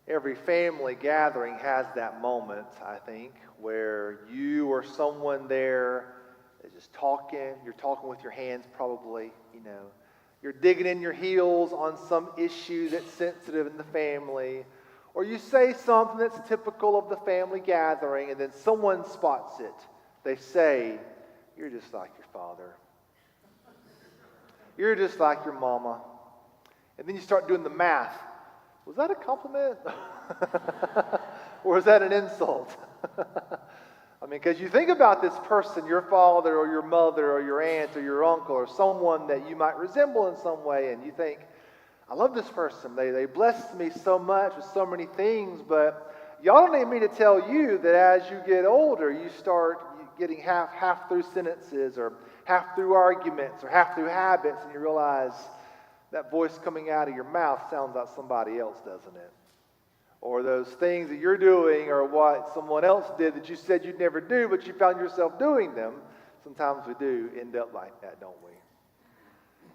Every family gathering has that moment, I think, where you or someone there is just talking. You're talking with your hands probably, You're digging in your heels on some issue that's sensitive in the family. Or you say something that's typical of the family gathering, and then someone spots it. They say, "You're just like your father. You're just like your mama." And then you start doing the math. Was that a compliment? Or is that an insult? Because you think about this person, your father or your mother or your aunt or your uncle or someone that you might resemble in some way, and you think, "I love this person. They blessed me so much with so many things," but y'all don't need me to tell you that as you get older, you start getting half through sentences or half through arguments or half through habits, and you realize that voice coming out of your mouth sounds like somebody else, doesn't it? Or those things that you're doing are what someone else did that you said you'd never do, but you found yourself doing them. Sometimes we do end up like that, don't we?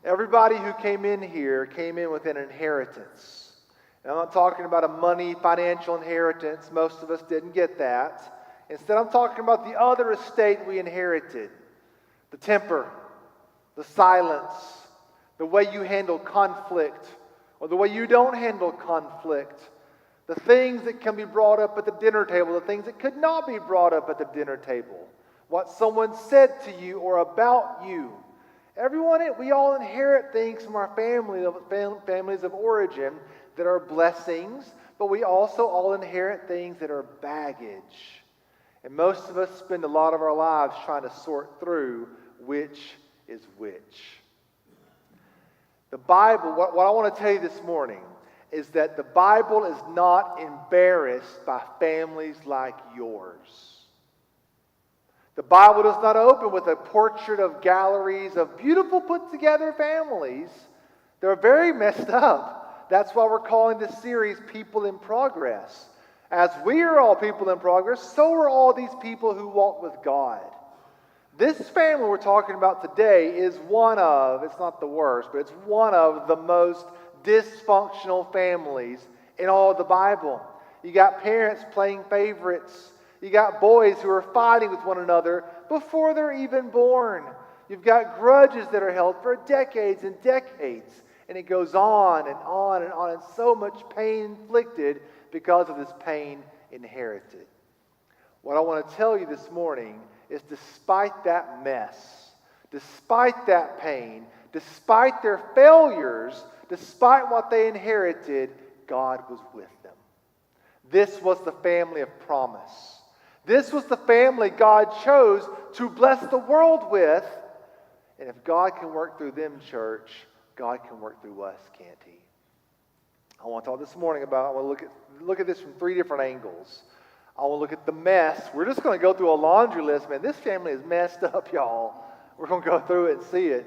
Everybody who came in here came in with an inheritance. And I'm not talking about a money, financial inheritance. Most of us didn't get that. Instead, I'm talking about the other estate we inherited. The temper, the silence, the way you handle conflict, or the way you don't handle conflict, the things that can be brought up at the dinner table, the things that could not be brought up at the dinner table, what someone said to you or about you. We all inherit things from our families of origin that are blessings, but we also all inherit things that are baggage. And most of us spend a lot of our lives trying to sort through which is which. The Bible, what I want to tell you this morning is that the Bible is not embarrassed by families like yours. The Bible does not open with a portrait of galleries of beautiful put together families. They're very messed up. That's why we're calling this series People in Progress. As we are all people in progress, so are all these people who walk with God. This family we're talking about today is one of, it's not the worst, but it's one of the most dysfunctional families in all of the Bible. You got parents playing favorites. You got boys who are fighting with one another before they're even born. You've got grudges that are held for decades and decades. And it goes on and on and on. And so much pain inflicted because of this pain inherited. What I want to tell you this morning is despite that mess, despite that pain, despite their failures, despite what they inherited, God was with them. This was the family of promise. This was the family God chose to bless the world with. And if God can work through them, church, God can work through us, can't He? I want to talk this morning about, I want to look at this from three different angles. I want to look at the mess. We're just going to go through a laundry list. Man, this family is messed up, y'all. We're going to go through it and see it.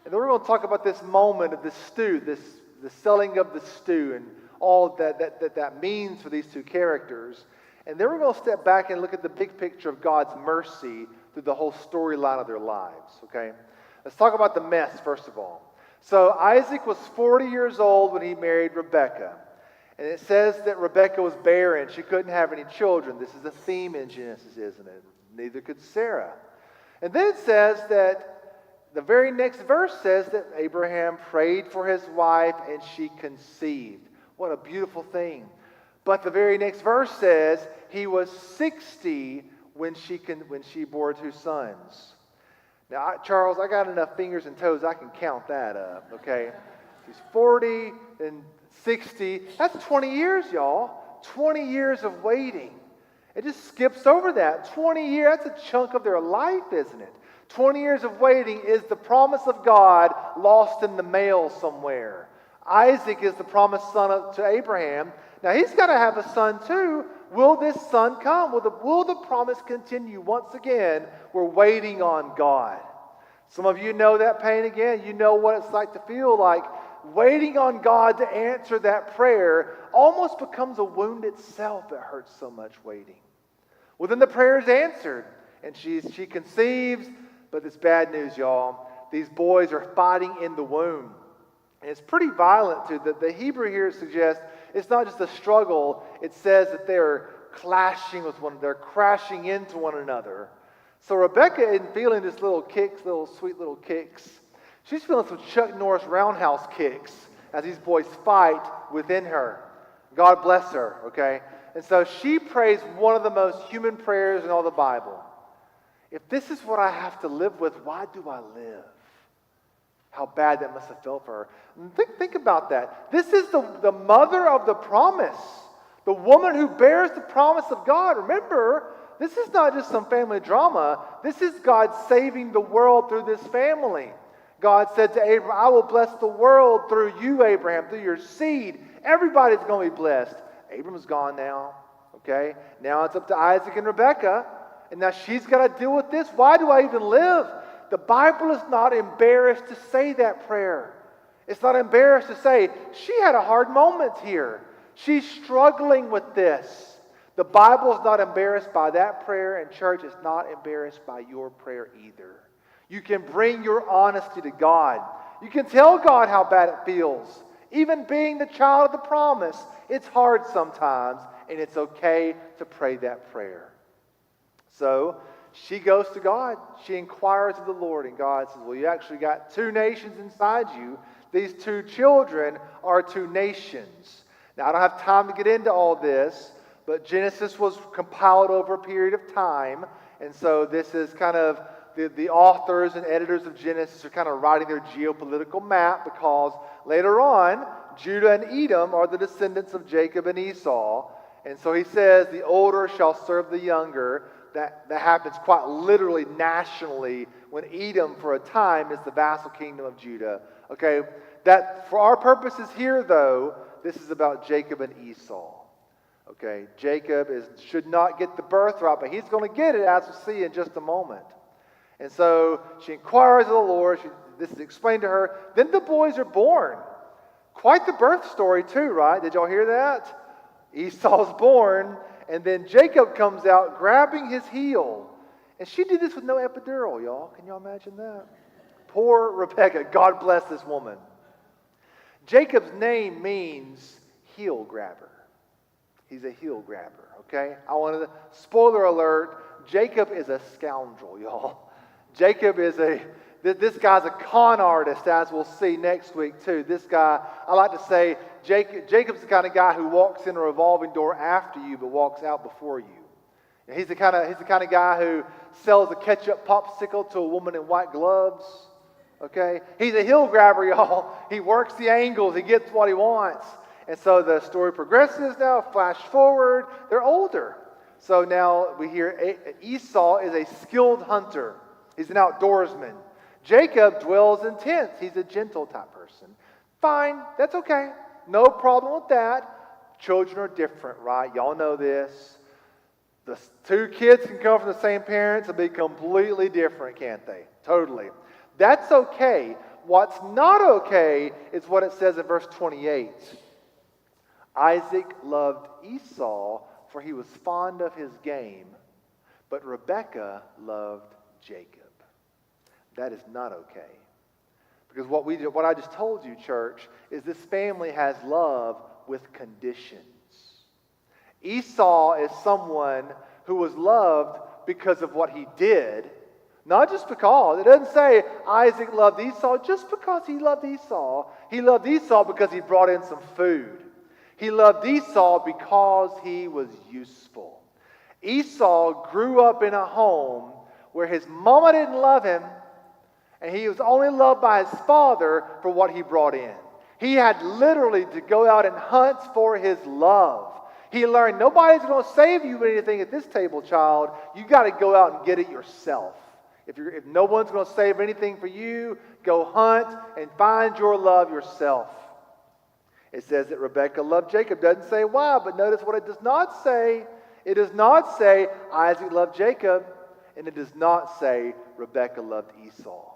And then we're going to talk about this moment of the stew, the selling of the stew and all that means for these two characters. And then we're going to step back and look at the big picture of God's mercy through the whole storyline of their lives, okay? Let's talk about the mess, first of all. So Isaac was 40 years old when he married Rebekah. And it says that Rebekah was barren. She couldn't have any children. This is a theme in Genesis, isn't it? Neither could Sarah. And then it says that the very next verse says that Abraham prayed for his wife and she conceived. What a beautiful thing. But the very next verse says he was 60 when she bore two sons. Now, Charles, I got enough fingers and toes, I can count that up, okay? He's 40 and 60. That's 20 years, y'all. 20 years of waiting. It just skips over that. 20 years, that's a chunk of their life, isn't it? 20 years of waiting is the promise of God lost in the mail somewhere. Isaac is the promised son to Abraham. Now, he's got to have a son too. Will this son come? Will the promise continue? Once again, we're waiting on God. Some of you know that pain again. You know what it's like to feel like waiting on God to answer that prayer almost becomes a wound itself. It hurts so much waiting. Well, then the prayer is answered, and she conceives, but it's bad news, y'all. These boys are fighting in the womb. And it's pretty violent, too. The Hebrew here suggests it's not just a struggle. It says that they're clashing with one another. They're crashing into one another. So Rebecca isn't feeling just little kicks, little sweet little kicks. She's feeling some Chuck Norris roundhouse kicks as these boys fight within her. God bless her, okay? And so she prays one of the most human prayers in all the Bible. If this is what I have to live with, why do I live? How bad that must have felt for her. And think about that. This is the mother of the promise. The woman who bears the promise of God. Remember, this is not just some family drama. This is God saving the world through this family. God said to Abraham, I will bless the world through you, Abraham, through your seed. Everybody's going to be blessed. Abram's gone now, okay? Now it's up to Isaac and Rebekah, and now she's got to deal with this. Why do I even live? The Bible is not embarrassed to say that prayer. It's not embarrassed to say, she had a hard moment here. She's struggling with this. The Bible is not embarrassed by that prayer, and church is not embarrassed by your prayer either. You can bring your honesty to God. You can tell God how bad it feels. Even being the child of the promise, it's hard sometimes, and it's okay to pray that prayer. So she goes to God. She inquires of the Lord, and God says, well, you actually got two nations inside you. These two children are two nations. Now, I don't have time to get into all this, but Genesis was compiled over a period of time, and so this is kind of the authors and editors of Genesis are kind of writing their geopolitical map, because later on, Judah and Edom are the descendants of Jacob and Esau. And so he says, the older shall serve the younger. That happens quite literally nationally when Edom for a time is the vassal kingdom of Judah. Okay, that for our purposes here though, this is about Jacob and Esau. Okay, Jacob should not get the birthright, but he's going to get it, as we'll see in just a moment. And so she inquires of the Lord. This is explained to her. Then the boys are born. Quite the birth story too, right? Did y'all hear that? Esau's born, and then Jacob comes out grabbing his heel. And she did this with no epidural, y'all. Can y'all imagine that? Poor Rebecca. God bless this woman. Jacob's name means heel grabber. He's a heel grabber, okay? Spoiler alert, Jacob is a scoundrel, y'all. Jacob is this guy's a con artist, as we'll see next week too. This guy, I like to say, Jacob's the kind of guy who walks in a revolving door after you, but walks out before you. And he's the kind of guy who sells a ketchup popsicle to a woman in white gloves. Okay, he's a heel grabber, y'all. He works the angles. He gets what he wants. And so the story progresses now. Flash forward, they're older. So now we hear Esau is a skilled hunter. He's an outdoorsman. Jacob dwells in tents. He's a gentle type person. Fine, that's okay. No problem with that. Children are different, right? Y'all know this. The two kids can come from the same parents and be completely different, can't they? Totally. That's okay. What's not okay is what it says in verse 28. Isaac loved Esau, for he was fond of his game, but Rebekah loved Jacob. That is not okay. Because what I just told you, church, is this family has love with conditions. Esau is someone who was loved because of what he did, not just because. It doesn't say Isaac loved Esau just because he loved Esau. He loved Esau because he brought in some food. He loved Esau because he was useful. Esau grew up in a home where his mama didn't love him, and he was only loved by his father for what he brought in. He had literally to go out and hunt for his love. He learned nobody's going to save you anything at this table, child. You got to go out and get it yourself. If no one's going to save anything for you, go hunt and find your love yourself. It says that Rebekah loved Jacob. Doesn't say why, but notice what it does not say. It does not say Isaac loved Jacob, and it does not say Rebekah loved Esau.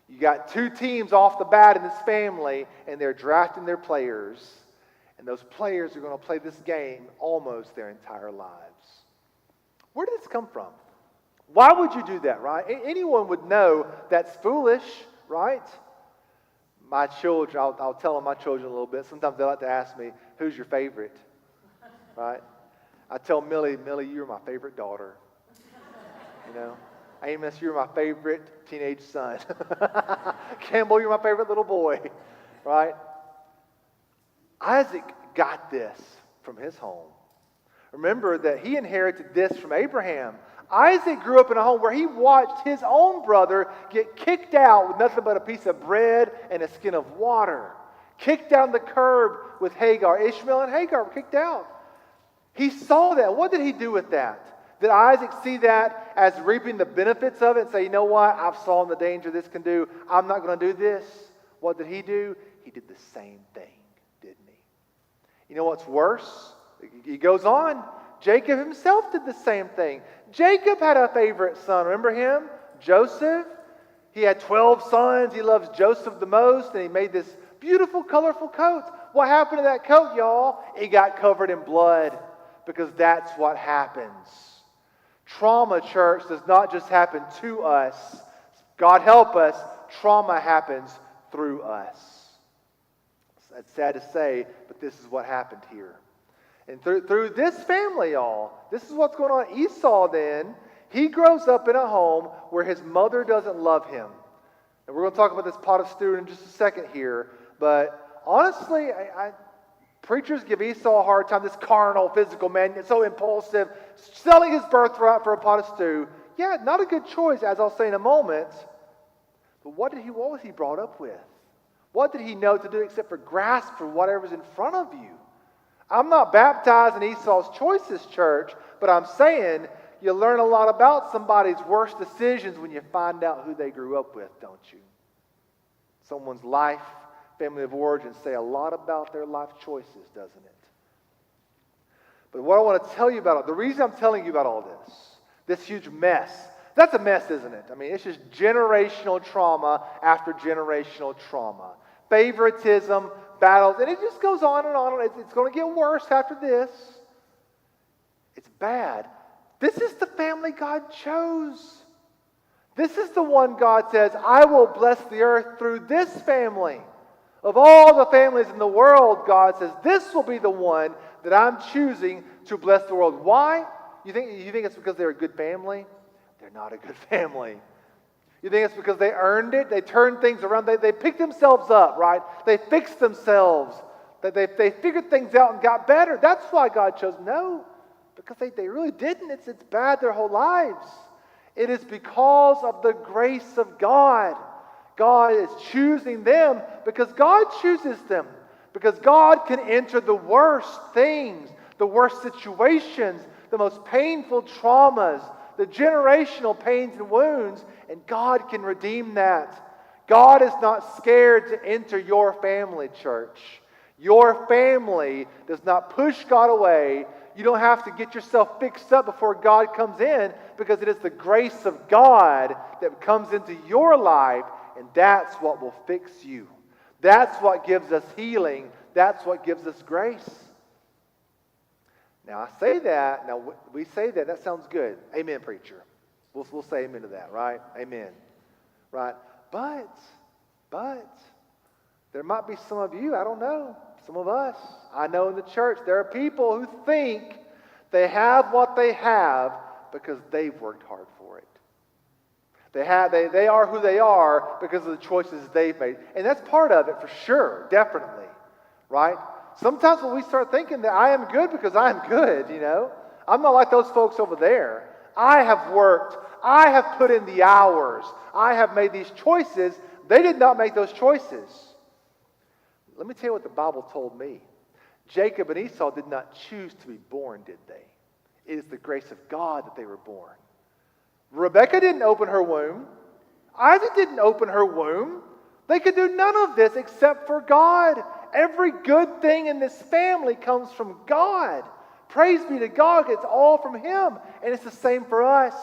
You got two teams off the bat in this family, and they're drafting their players. And those players are going to play this game almost their entire lives. Where did this come from? Why would you do that, right? Anyone would know that's foolish, right? my children, I'll tell them my children a little bit. Sometimes they like to ask me, who's your favorite? Right? I tell Millie, you're my favorite daughter. You know? Amos, you're my favorite teenage son. Campbell, you're my favorite little boy. Right? Isaac got this from his home. Remember that he inherited this from Abraham. Isaac grew up in a home where he watched his own brother get kicked out with nothing but a piece of bread and a skin of water. Kicked down the curb with Hagar. Ishmael and Hagar were kicked out. He saw that. What did he do with that? Did Isaac see that as reaping the benefits of it and say, you know what, I've saw the danger this can do. I'm not going to do this. What did he do? He did the same thing, didn't he? You know what's worse? He goes on. Jacob himself did the same thing. Jacob had a favorite son. Remember him? Joseph. He had 12 sons. He loves Joseph the most, and he made this beautiful, colorful coat. What happened to that coat, y'all? It got covered in blood, because that's what happens. Trauma, church, does not just happen to us. God help us, trauma happens through us. It's sad to say, but this is what happened here. And through this family, y'all, this is what's going on. Esau then, he grows up in a home where his mother doesn't love him. And we're going to talk about this pot of stew in just a second here. But honestly, preachers give Esau a hard time, this carnal, physical man, so impulsive, selling his birthright for a pot of stew. Yeah, not a good choice, as I'll say in a moment. But what was he brought up with? What did he know to do except for grasp for whatever's in front of you? I'm not baptized in Esau's choices, church, but I'm saying you learn a lot about somebody's worst decisions when you find out who they grew up with, don't you? Someone's life, family of origin say a lot about their life choices, doesn't it? But what I want to tell you about, the reason I'm telling you about all this huge mess, that's a mess, isn't it? I mean, it's just generational trauma after generational trauma. Favoritism, battles, and it just goes on and on. It's going to get worse after this. It's bad. This is the family God chose. This is the one God says, I will bless the earth through this family. Of all the families in the world, God says, this will be the one that I'm choosing to bless the world. Why? You think it's because they're a good family? They're not a good family. You think it's because they earned it? They turned things around. They picked themselves up, right? They fixed themselves. They figured things out and got better. That's why God chose. No, because they really didn't. It's bad their whole lives. It is because of the grace of God. God is choosing them because God chooses them. Because God can enter the worst things, the worst situations, the most painful traumas, the generational pains and wounds, and God can redeem that. God is not scared to enter your family, church. Your family does not push God away. You don't have to get yourself fixed up before God comes in, because it is the grace of God that comes into your life, and that's what will fix you. That's what gives us healing. That's what gives us grace. Now, I say that. Now, we say that. That sounds good. Amen, preacher. We'll say amen to that, right? Amen. Right? But, there might be some of you, I don't know, some of us, I know in the church, there are people who think they have what they have because they've worked hard for it. They are who they are because of the choices they've made. And that's part of it for sure, definitely. Right? Sometimes when we start thinking that I am good because I am good, I'm not like those folks over there. I have worked. I have put in the hours. I have made these choices. They did not make those choices. Let me tell you what the Bible told me. Jacob and Esau did not choose to be born, did they? It is the grace of God that they were born. Rebekah didn't open her womb. Isaac didn't open her womb. They could do none of this except for God. Every good thing in this family comes from God. Praise be to God. It's all from Him. And it's the same for us.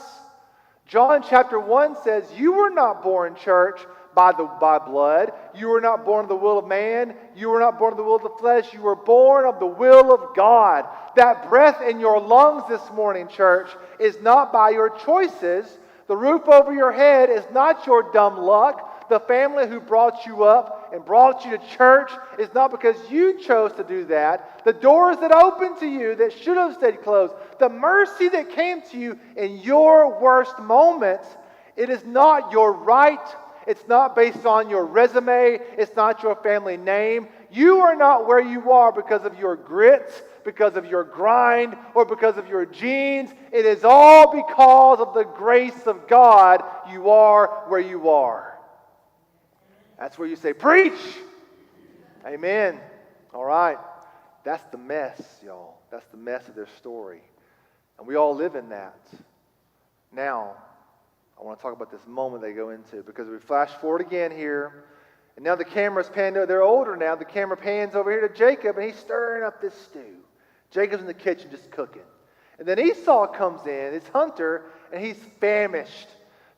John chapter 1 says, you were not born, church, by blood. You were not born of the will of man. You were not born of the will of the flesh. You were born of the will of God. That breath in your lungs this morning, church, is not by your choices. The roof over your head is not your dumb luck. The family who brought you up and brought you to church is not because you chose to do that. The doors that opened to you that should have stayed closed, the mercy that came to you in your worst moments, it is not your right. It's not based on your resume. It's not your family name. You are not where you are because of your grit, because of your grind, or because of your genes. It is all because of the grace of God you are where you are. That's where you say, preach! Amen. All right. That's the mess, y'all. That's the mess of their story. And we all live in that. Now, I want to talk about this moment they go into, because we flash forward again here, and now the camera's panned over. They're older now. The camera pans over here to Jacob, and he's stirring up this stew. Jacob's in the kitchen just cooking. And then Esau comes in, his hunter, and he's famished.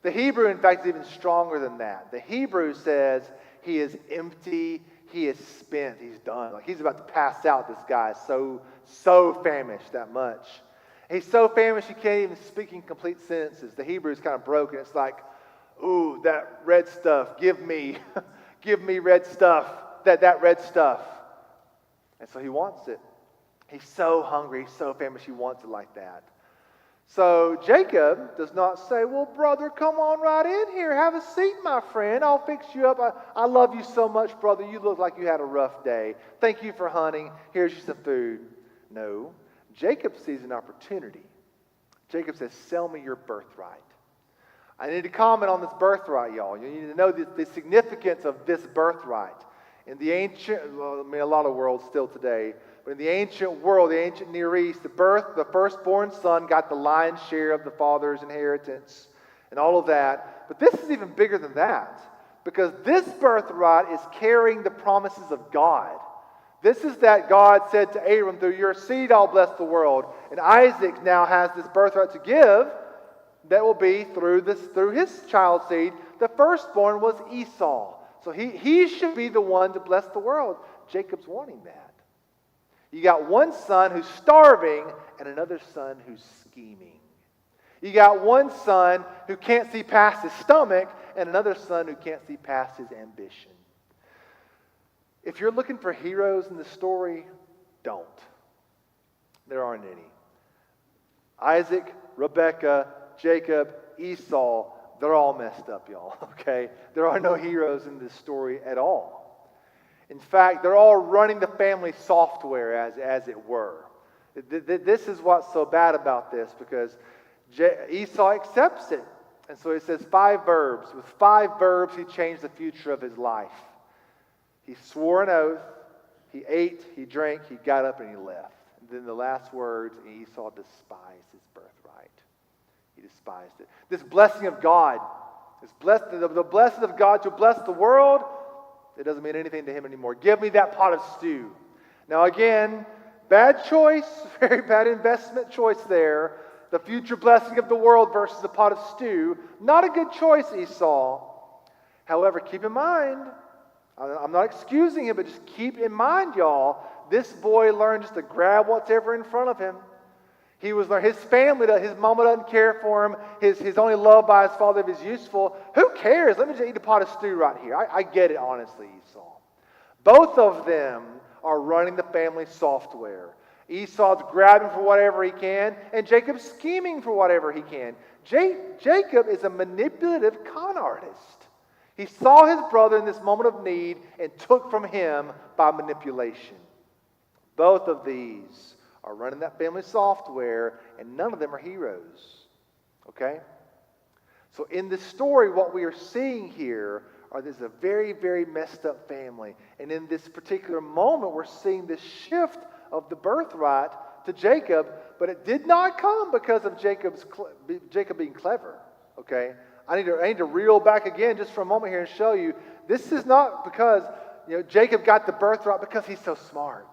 The Hebrew, in fact, is even stronger than that. The Hebrew says he is empty, he is spent, he's done. Like he's about to pass out, this guy is so famished that much. He's so famished he can't even speak in complete sentences. The Hebrew is kind of broken. It's like, ooh, that red stuff, give me red stuff, that red stuff. And so he wants it. He's so hungry, he's so famished, he wants it like that. So Jacob does not say, well, brother, come on right in here. Have a seat, my friend. I'll fix you up. I love you so much, brother. You look like you had a rough day. Thank you for hunting. Here's you some food. No. Jacob sees an opportunity. Jacob says, sell me your birthright. I need to comment on this birthright, y'all. You need to know the significance of this birthright. In the ancient, a lot of worlds still today, but in the ancient world, the ancient Near East, the firstborn son got the lion's share of the father's inheritance and all of that. But this is even bigger than that, because this birthright is carrying the promises of God. This is that God said to Abram, through your seed I'll bless the world. And Isaac now has this birthright to give that will be through his child seed. The firstborn was Esau. So he should be the one to bless the world. Jacob's wanting that. You got one son who's starving and another son who's scheming. You got one son who can't see past his stomach and another son who can't see past his ambition. If you're looking for heroes in the story, don't. There aren't any. Isaac, Rebekah, Jacob, Esau, they're all messed up, y'all, okay? There are no heroes in this story at all. In fact, they're all running the family software, as it were. This is what's so bad about this, because Esau accepts it. And so he says 5 verbs. With 5 verbs, he changed the future of his life. He swore an oath, he ate, he drank, he got up, and he left. And then the last words, Esau despised his birthright. He despised it. This blessing of God, the blessing of God to bless the world, it doesn't mean anything to him anymore. Give me that pot of stew. Now again, bad choice, very bad investment choice there. The future blessing of the world versus the pot of stew. Not a good choice, Esau. However, keep in mind, I'm not excusing him, but just keep in mind, y'all, this boy learned just to grab whatever in front of him. His family, his mama doesn't care for him. He's only loved by his father if he's useful. Who cares? Let me just eat a pot of stew right here. I get it, honestly, Esau. Both of them are running the family software. Esau's grabbing for whatever he can, and Jacob's scheming for whatever he can. Jacob is a manipulative con artist. He saw his brother in this moment of need and took from him by manipulation. Both of these are running that family software, and none of them are heroes. Okay? So in this story, what we are seeing here is a very, very messed up family. And in this particular moment, we're seeing this shift of the birthright to Jacob, but it did not come because of Jacob being clever. Okay? I need to reel back again just for a moment here and show you, this is not because Jacob got the birthright because he's so smart.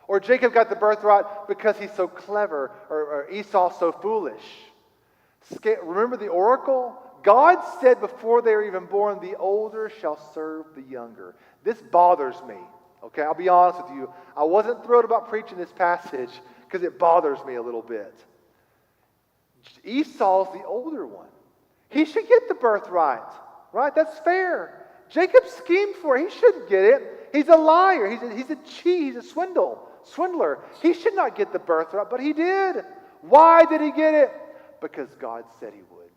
Or Jacob got the birthright because he's so clever, or Esau so foolish. Remember the oracle? God said before they were even born, the older shall serve the younger. This bothers me. Okay, I'll be honest with you. I wasn't thrilled about preaching this passage because it bothers me a little bit. Esau's the older one. He should get the birthright, right? That's fair. Jacob schemed for it. He shouldn't get it. He's a liar. He's a cheat. He's a swindler. He should not get the birthright, but he did. Why did he get it? Because God said he would.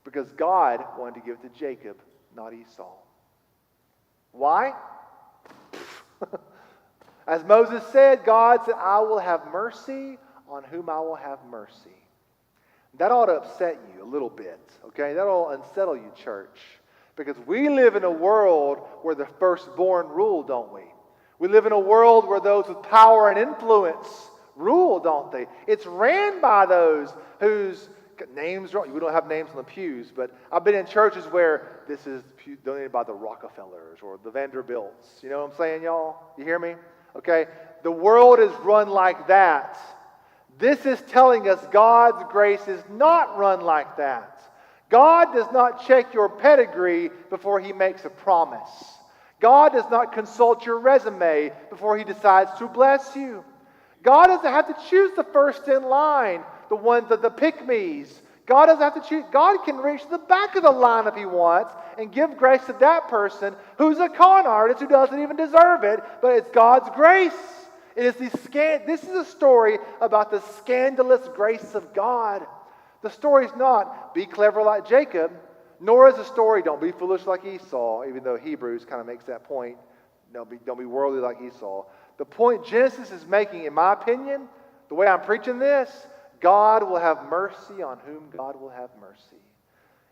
Because God wanted to give it to Jacob, not Esau. Why? As Moses said, God said, I will have mercy on whom I will have mercy. That ought to upset you a little bit, okay? That ought to unsettle you, church. Because we live in a world where the firstborn rule, don't we? We live in a world where those with power and influence rule, don't they? It's ran by those whose names, we don't have names on the pews, but I've been in churches where this is donated by the Rockefellers or the Vanderbilts. You know what I'm saying, y'all? You hear me? Okay? The world is run like that. This is telling us God's grace is not run like that. God does not check your pedigree before he makes a promise. God does not consult your resume before he decides to bless you. God doesn't have to choose the first in line, the ones that the pick-me's. God doesn't have to choose. God can reach the back of the line if he wants and give grace to that person who's a con artist who doesn't even deserve it, but it's God's grace. This is a story about the scandalous grace of God. The story is not be clever like Jacob, nor is the story don't be foolish like Esau, even though Hebrews kind of makes that point. Don't be worldly like Esau. The point Genesis is making, in my opinion, the way I'm preaching this, God will have mercy on whom God will have mercy.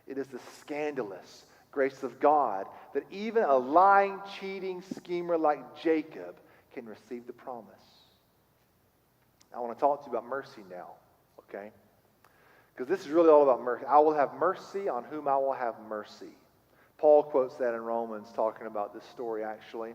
It is the scandalous grace of God that even a lying, cheating schemer like Jacob can receive the promise. I want to talk to you about mercy now, okay? Because this is really all about mercy. I will have mercy on whom I will have mercy. Paul quotes that in Romans, talking about this story, actually.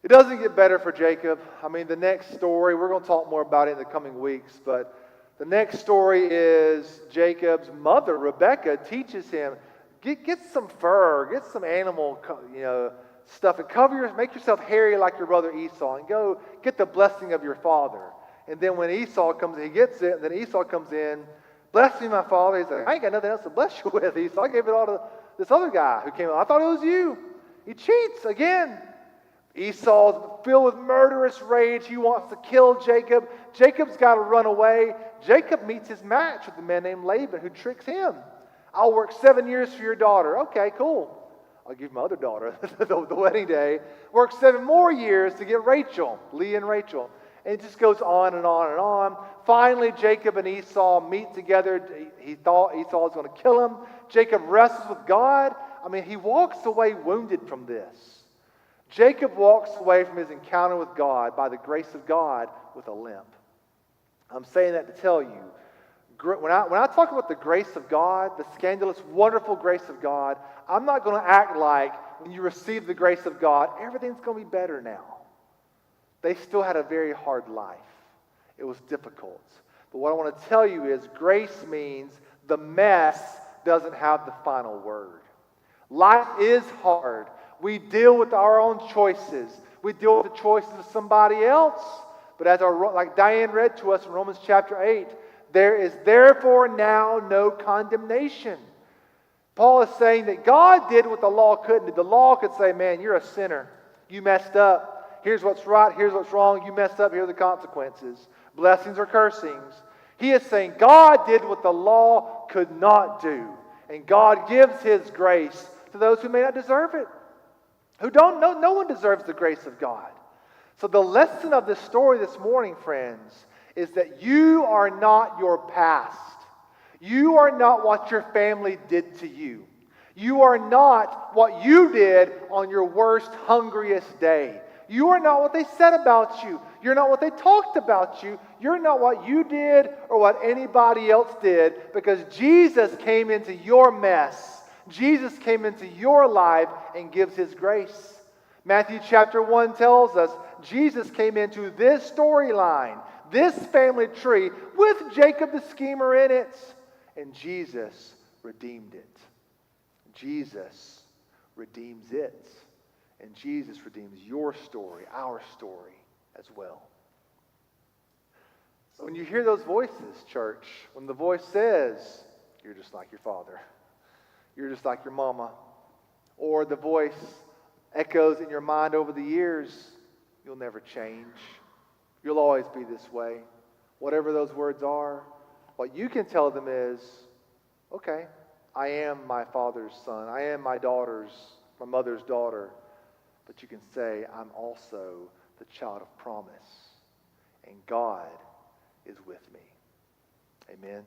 It doesn't get better for Jacob. I mean, the next story, we're going to talk more about it in the coming weeks, but the next story is Jacob's mother, Rebekah, teaches him, get some fur, get some animal, stuff, and make yourself hairy like your brother Esau, and go get the blessing of your father. And then when Esau comes, he gets it, and then Esau comes in, bless me, my father. He's like, I ain't got nothing else to bless you with, Esau. I gave it all to this other guy who came. I thought it was you. He cheats again. Esau's filled with murderous rage. He wants to kill Jacob. Jacob's got to run away. Jacob meets his match with a man named Laban who tricks him. I'll work 7 years for your daughter. Okay, cool. I'll give my other daughter the wedding day. Work 7 more years to get Rachel, Leah and Rachel. And it just goes on and on and on. Finally, Jacob and Esau meet together. He thought Esau was going to kill him. Jacob wrestles with God. I mean, he walks away wounded from this. Jacob walks away from his encounter with God by the grace of God with a limp. I'm saying that to tell you, when I talk about the grace of God, the scandalous, wonderful grace of God, I'm not going to act like when you receive the grace of God, everything's going to be better now. They still had a very hard life. It was difficult. But what I want to tell you is grace means the mess doesn't have the final word. Life is hard. We deal with our own choices. We deal with the choices of somebody else. But like Diane read to us in Romans chapter 8, there is therefore now no condemnation. Paul is saying that God did what the law couldn't do. The law could say, man, you're a sinner. You messed up. Here's what's right. Here's what's wrong. You messed up. Here are the consequences. Blessings or cursings. He is saying God did what the law could not do. And God gives his grace to those who may not deserve it. Who don't know, no one deserves the grace of God. So the lesson of this story this morning, friends, is that you are not your past. You are not what your family did to you. You are not what you did on your worst, hungriest day. You are not what they said about you. You're not what they talked about you. You're not what you did or what anybody else did, because Jesus came into your mess. Jesus came into your life and gives his grace. Matthew chapter 1 tells us Jesus came into this storyline, this family tree, with Jacob the schemer in it. And Jesus redeemed it. Jesus redeems it. And Jesus redeems your story, our story as well. When you hear those voices, church, when the voice says, you're just like your father, you're just like your mama, or the voice echoes in your mind over the years, you'll never change. You'll always be this way. Whatever those words are, what you can tell them is, okay, I am my father's son. I am my mother's daughter. But you can say, I'm also the child of promise. And God is with me. Amen.